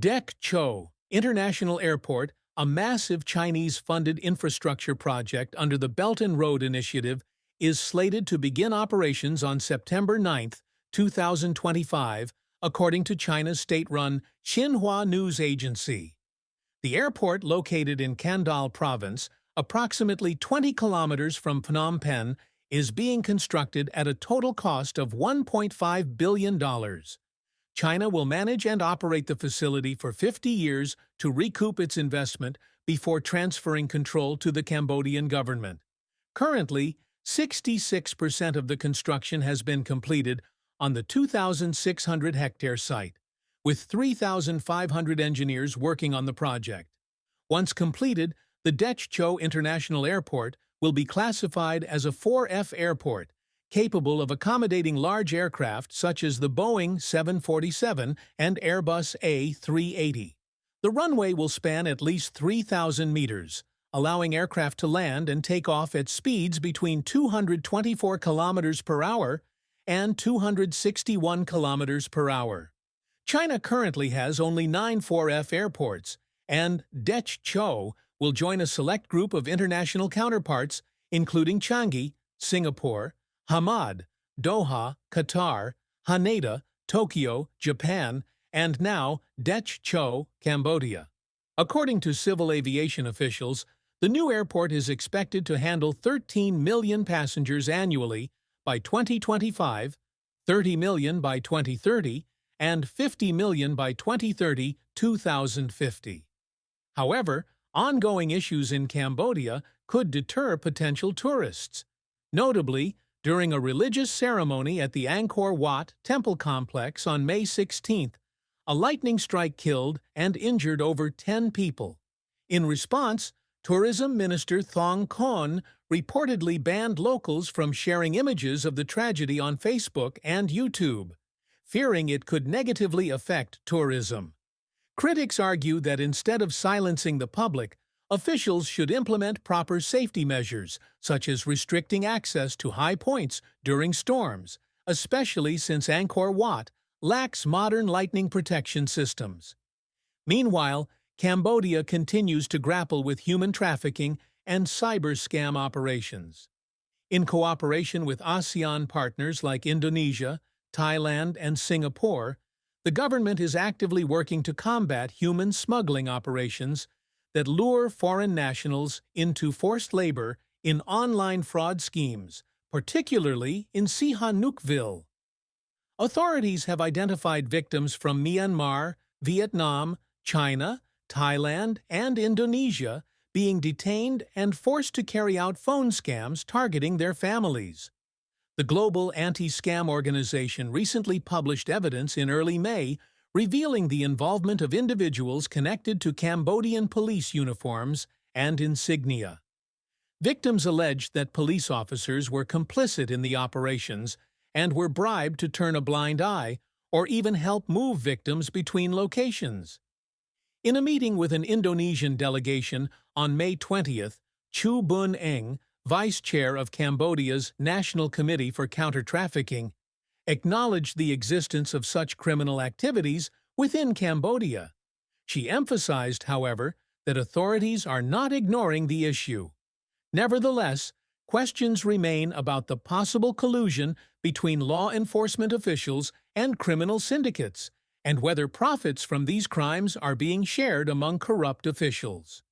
Techo International Airport, a massive Chinese-funded infrastructure project under the Belt and Road Initiative, is slated to begin operations on September 9, 2025, according to China's state-run Xinhua News Agency. The airport, located in Kandal province, approximately 20 kilometers from Phnom Penh, is being constructed at a total cost of $1.5 billion. China will manage and operate the facility for 50 years to recoup its investment before transferring control to the Cambodian government. Currently, 66% of the construction has been completed on the 2,600-hectare site, with 3,500 engineers working on the project. Once completed, the Techo International Airport will be classified as a 4F airport, capable of accommodating large aircraft such as the Boeing 747 and Airbus A380. The runway will span at least 3,000 meters, allowing aircraft to land and take off at speeds between 224 kilometers per hour and 261 kilometers per hour. China currently has only 9 4F airports, and Techo will join a select group of international counterparts, including Changi, Singapore, Hamad, Doha, Qatar, Haneda, Tokyo, Japan, and now Techo, Cambodia. According to civil aviation officials, the new airport is expected to handle 13 million passengers annually by 2025, 30 million by 2030, and 50 million by 2030-2050. However, ongoing issues in Cambodia could deter potential tourists. Notably, during a religious ceremony at the Angkor Wat Temple Complex on May 16, a lightning strike killed and injured over 10 people. In response, Tourism Minister Thong Khon reportedly banned locals from sharing images of the tragedy on Facebook and YouTube, fearing it could negatively affect tourism. Critics argue that instead of silencing the public, officials should implement proper safety measures, such as restricting access to high points during storms, especially since Angkor Wat lacks modern lightning protection systems. Meanwhile, Cambodia continues to grapple with human trafficking and cyber scam operations. In cooperation with ASEAN partners like Indonesia, Thailand, and Singapore, the government is actively working to combat human smuggling operations that lure foreign nationals into forced labor in online fraud schemes, particularly in Sihanoukville. Authorities have identified victims from Myanmar, Vietnam, China, Thailand, and Indonesia being detained and forced to carry out phone scams targeting their families. The global anti-scam organization recently published evidence in early May revealing the involvement of individuals connected to Cambodian police uniforms and insignia. Victims alleged that police officers were complicit in the operations and were bribed to turn a blind eye or even help move victims between locations. In a meeting with an Indonesian delegation on May 20th, Chu Bun Eng, vice chair of Cambodia's National Committee for Counter-Trafficking, acknowledged the existence of such criminal activities within Cambodia. She emphasized, however, that authorities are not ignoring the issue. Nevertheless, questions remain about the possible collusion between law enforcement officials and criminal syndicates, and whether profits from these crimes are being shared among corrupt officials.